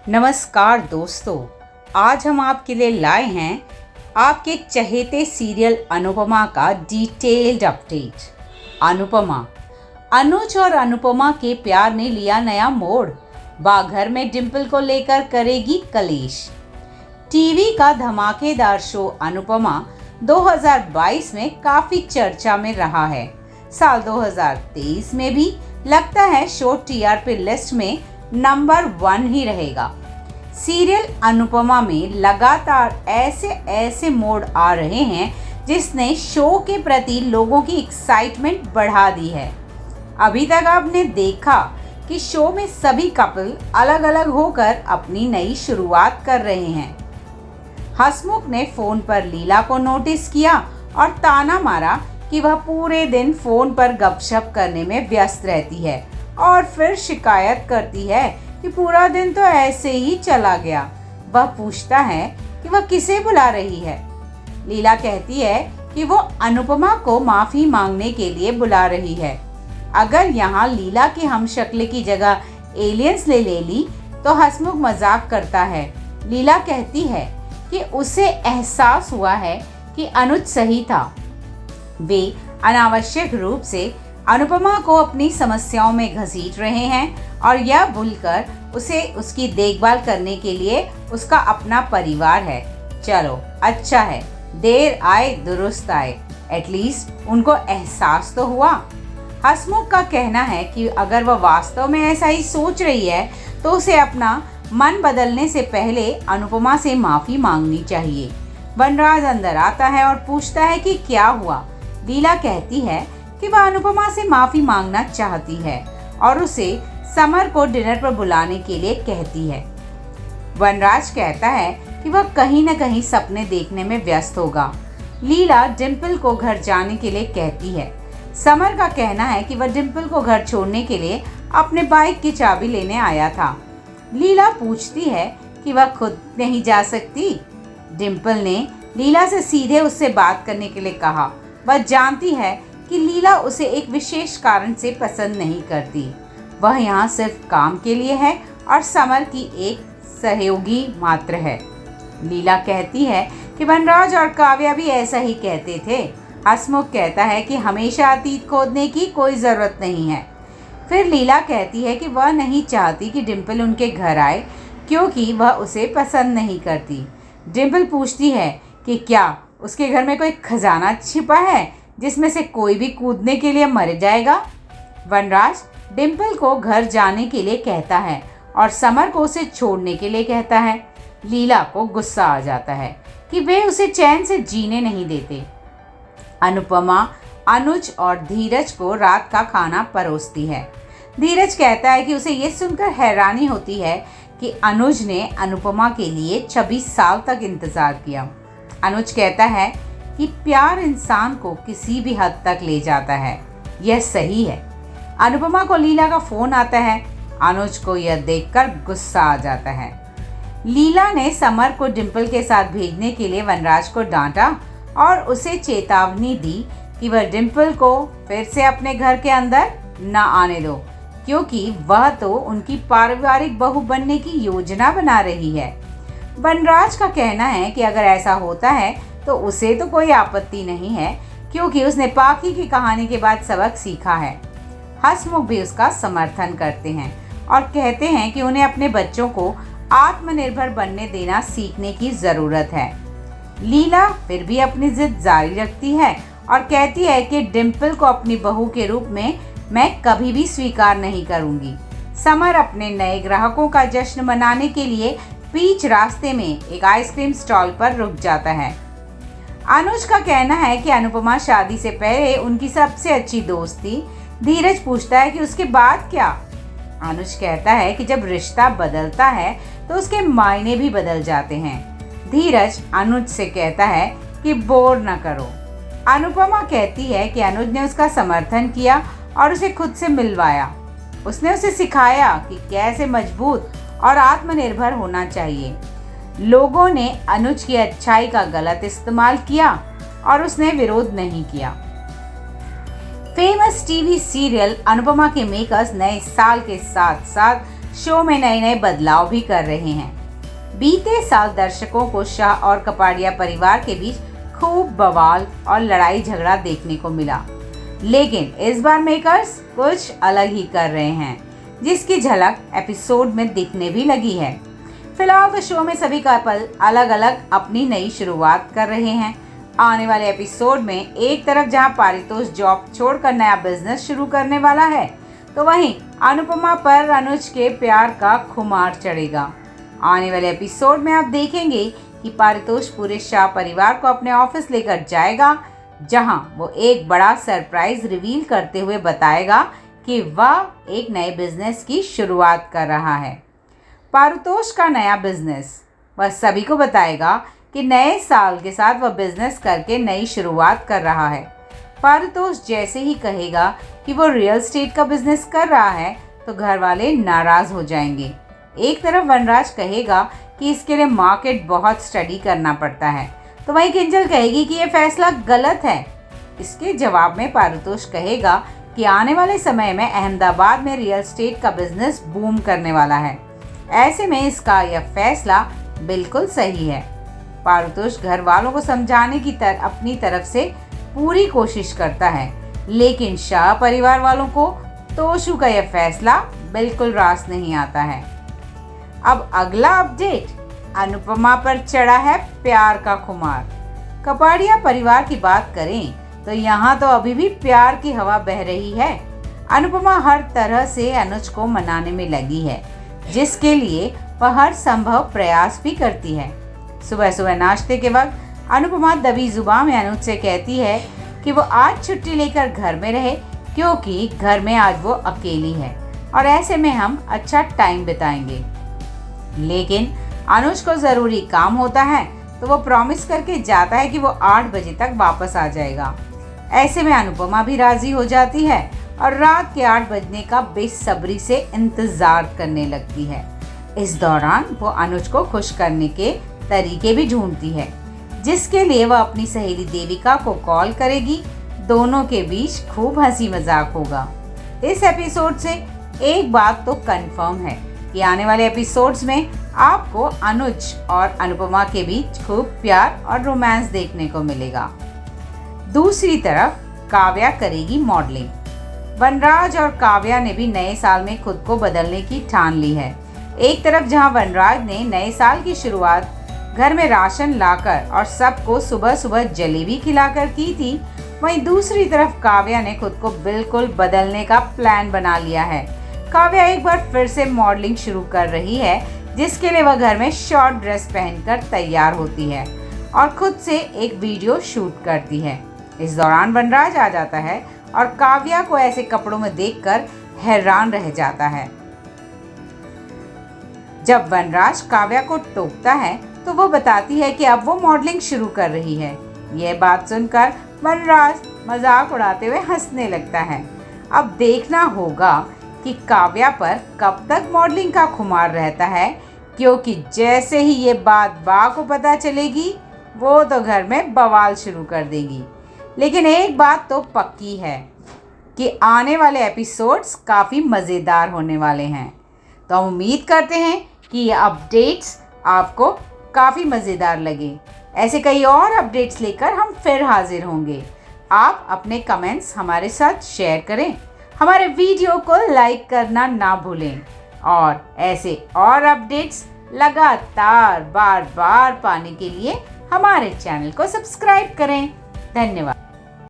नमस्कार दोस्तों, आज हम आपके लिए लाए हैं आपके चहेते सीरियल अनुपमा का डिटेल्ड अपडेट। अनुपमा, अनुज और अनुपमा के प्यार ने लिया नया मोड़। घर में डिम्पल को लेकर करेगी कलेश। टीवी का धमाकेदार शो अनुपमा 2022 में काफी चर्चा में रहा है। साल 2023 में भी लगता है शो टीआरपी लिस्ट में नंबर 1 ही रहेगा। सीरियल अनुपमा में लगातार ऐसे मोड़ आ रहे हैं जिसने शो के प्रति लोगों की एक्साइटमेंट बढ़ा दी है। अभी तक आपने देखा कि शो में सभी कपल अलग अलग होकर अपनी नई शुरुआत कर रहे हैं। हंसमुख ने फोन पर लीला को नोटिस किया और ताना मारा कि वह पूरे दिन फोन पर गपशप करने में व्यस्त रहती है और फिर शिकायत करती है कि पूरा दिन तो ऐसे ही चला गया। वह पूछता है कि वह किसे बुला रही है। लीला कहती है कि वो अनुपमा को माफी मांगने के लिए बुला रही है। अगर यहाँ लीला की हमशक्ल की जगह एलियंस ले ली तो हंसमुख मजाक करता है। लीला कहती है कि उसे एहसास हुआ है कि अनुज सही था। वे अनावश्यक रूप से अनुपमा को अपनी समस्याओं में घसीट रहे हैं और यह भूलकर उसे उसकी देखभाल करने के लिए उसका अपना परिवार है। चलो अच्छा है, देर आए दुरुस्त आए, एटलीस्ट उनको एहसास तो हुआ। हंसमुख का कहना है कि अगर वह वास्तव में ऐसा ही सोच रही है तो उसे अपना मन बदलने से पहले अनुपमा से माफी मांगनी चाहिए। वनराज अंदर आता है और पूछता है कि क्या हुआ। लीला कहती है कि वह अनुपमा से माफी मांगना चाहती है और उसे समर को डिनर पर बुलाने के लिए कहती है। वनराज कहता है कि वह कहीं न कहीं सपने देखने में व्यस्त होगा। लीला डिम्पल को घर जाने के लिए कहती है। समर का कहना है कि वह डिम्पल को घर छोड़ने के लिए अपने बाइक की चाबी लेने आया था। लीला पूछती है कि वह खुद नहीं जा सकती। डिम्पल ने लीला से सीधे उससे बात करने के लिए कहा। वह जानती है कि लीला उसे एक विशेष कारण से पसंद नहीं करती। वह यहाँ सिर्फ काम के लिए है और समर की एक सहयोगी मात्र है। लीला कहती है कि वनराज और काव्या भी ऐसा ही कहते थे। हंसमुख कहता है कि हमेशा अतीत खोदने की कोई ज़रूरत नहीं है। फिर लीला कहती है कि वह नहीं चाहती कि डिम्पल उनके घर आए क्योंकि वह उसे पसंद नहीं करती। डिम्पल पूछती है कि क्या उसके घर में कोई खजाना छिपा है जिसमें से कोई भी कूदने के लिए मर जाएगा। वनराज डिम्पल को घर जाने के लिए कहता है और समर को उसे छोड़ने के लिए कहता है। लीला को गुस्सा आ जाता है कि वे उसे चैन से जीने नहीं देते। अनुपमा अनुज और धीरज को रात का खाना परोसती है। धीरज कहता है कि उसे ये सुनकर हैरानी होती है कि अनुज ने अनुपमा के लिए 26 साल तक इंतज़ार किया। अनुज कहता है कि प्यार इंसान को किसी भी हद तक ले जाता है, यह सही है। अनुपमा को लीला का फोन आता है। अनुज को यह देखकर गुस्सा आ जाता है। लीला ने समर को डिम्पल के साथ भेजने के लिए वनराज को डांटा और उसे चेतावनी दी कि वह डिम्पल को फिर से अपने घर के अंदर न आने दो क्योंकि वह तो उनकी पारिवारिक बहू बनने की योजना बना रही है। वनराज का कहना है कि अगर ऐसा होता है तो उसे तो कोई आपत्ति नहीं है क्योंकि उसने पाखी की कहानी के बाद सबक सीखा है। हंसमुख भी उसका समर्थन करते हैं और कहते हैं कि उन्हें अपने बच्चों को आत्मनिर्भर बनने देना सीखने की ज़रूरत है। लीला फिर भी अपनी जिद जारी रखती है और कहती है कि डिम्पल को अपनी बहू के रूप में मैं कभी भी स्वीकार नहीं करूंगी। समर अपने नए ग्राहकों का जश्न मनाने के लिए बीच रास्ते में एक आइसक्रीम स्टॉल पर रुक जाता है। अनुज का कहना है कि अनुपमा शादी से पहले उनकी सबसे अच्छी दोस्त थी। धीरज पूछता है कि उसके बाद क्या। अनुज कहता है कि जब रिश्ता बदलता है तो उसके मायने भी बदल जाते हैं। धीरज अनुज से कहता है कि बोर न करो। अनुपमा कहती है कि अनुज ने उसका समर्थन किया और उसे खुद से मिलवाया। उसने उसे सिखाया कि कैसे मजबूत और आत्मनिर्भर होना चाहिए। लोगों ने अनुज की अच्छाई का गलत इस्तेमाल किया और उसने विरोध नहीं किया। फेमस टीवी सीरियल अनुपमा के मेकर्स नए साल के साथ साथ शो में नए नए बदलाव भी कर रहे हैं। बीते साल दर्शकों को शाह और कपाड़िया परिवार के बीच खूब बवाल और लड़ाई झगड़ा देखने को मिला, लेकिन इस बार मेकर्स कुछ अलग ही कर रहे हैं, जिसकी झलक एपिसोड में दिखने भी लगी है। फिलहाल तो शो में सभी कपल अलग अलग अपनी नई शुरुआत कर रहे हैं। आने वाले एपिसोड में एक तरफ जहां पारितोष जॉब छोड़कर नया बिजनेस शुरू करने वाला है, तो वहीं अनुपमा पर अनुज के प्यार का खुमार चढ़ेगा। आने वाले एपिसोड में आप देखेंगे कि पारितोष पूरे शाह परिवार को अपने ऑफिस लेकर जाएगा, जहां वो एक बड़ा सरप्राइज रिवील करते हुए बताएगा कि वह एक नए बिजनेस की शुरुआत कर रहा है। पारितोष का नया बिजनेस वह सभी को बताएगा कि नए साल के साथ वह बिजनेस करके नई शुरुआत कर रहा है। पारितोष जैसे ही कहेगा कि वो रियल एस्टेट का बिजनेस कर रहा है, तो घर वाले नाराज हो जाएंगे। एक तरफ वनराज कहेगा कि इसके लिए मार्केट बहुत स्टडी करना पड़ता है, तो वहीं किंजल कहेगी कि ये फैसला गलत है। इसके जवाब में पारितोष कहेगा कि आने वाले समय में अहमदाबाद में रियल एस्टेट का बिजनेस बूम करने वाला है, ऐसे में इसका यह फैसला बिल्कुल सही है। पारितोष घर वालों को समझाने की अपनी तरफ से पूरी कोशिश करता है, लेकिन शाह परिवार वालों को तोशु का यह फैसला बिल्कुल रास नहीं आता है। अब अगला अपडेट, अनुपमा पर चढ़ा है प्यार का खुमार। कपाड़िया परिवार की बात करें तो यहाँ तो अभी भी प्यार की हवा बह रही है। अनुपमा हर तरह से अनुज को मनाने में लगी है, जिसके लिए वह हर संभव प्रयास भी करती है। सुबह सुबह नाश्ते के वक्त अनुपमा दबी जुबान में अनुज से कहती है कि वो आज छुट्टी लेकर घर में रहे, क्योंकि घर में आज वो अकेली है और ऐसे में हम अच्छा टाइम बिताएंगे। लेकिन अनुज को ज़रूरी काम होता है, तो वो प्रॉमिस करके जाता है कि वो 8 बजे तक वापस आ जाएगा। ऐसे में अनुपमा भी राज़ी हो जाती है और रात के 8 बजने का बेसब्री से इंतज़ार करने लगती है। इस दौरान वो अनुज को खुश करने के तरीके भी ढूंढती है, जिसके लिए वह अपनी सहेली देविका को कॉल करेगी। दोनों के बीच खूब हंसी मजाक होगा। इस एपिसोड से एक बात तो कंफर्म है कि आने वाले एपिसोड्स में आपको अनुज और अनुपमा के बीच खूब प्यार और रोमांस देखने को मिलेगा। दूसरी तरफ काव्या करेगी मॉडलिंग। वनराज और काव्या ने भी नए साल में खुद को बदलने की ठान ली है। एक तरफ जहां वनराज ने नए साल की शुरुआत घर में राशन लाकर और सबको सुबह सुबह जलेबी खिलाकर की थी, वहीं दूसरी तरफ काव्या ने खुद को बिल्कुल बदलने का प्लान बना लिया है। काव्या एक बार फिर से मॉडलिंग शुरू कर रही है, जिसके लिए वह घर में शॉर्ट ड्रेस पहनकर तैयार होती है और खुद से एक वीडियो शूट करती है। इस दौरान वनराज आ जाता है और काव्या को ऐसे कपड़ों में देखकर हैरान रह जाता है। जब वनराज काव्या को टोकता है, तो वो बताती है कि अब वो मॉडलिंग शुरू कर रही है। यह बात सुनकर वनराज मजाक उड़ाते हुए हंसने लगता है। अब देखना होगा कि काव्या पर कब तक मॉडलिंग का खुमार रहता है, क्योंकि जैसे ही ये बात बा को पता चलेगी, वो तो घर में बवाल शुरू कर देगी। लेकिन एक बात तो पक्की है कि आने वाले एपिसोड्स काफ़ी मज़ेदार होने वाले हैं। तो हम उम्मीद करते हैं कि ये अपडेट्स आपको काफ़ी मज़ेदार लगे। ऐसे कई और अपडेट्स लेकर हम फिर हाजिर होंगे। आप अपने कमेंट्स हमारे साथ शेयर करें, हमारे वीडियो को लाइक करना ना भूलें और ऐसे और अपडेट्स लगातार बार बार पाने के लिए हमारे चैनल को सब्सक्राइब करें। धन्यवाद।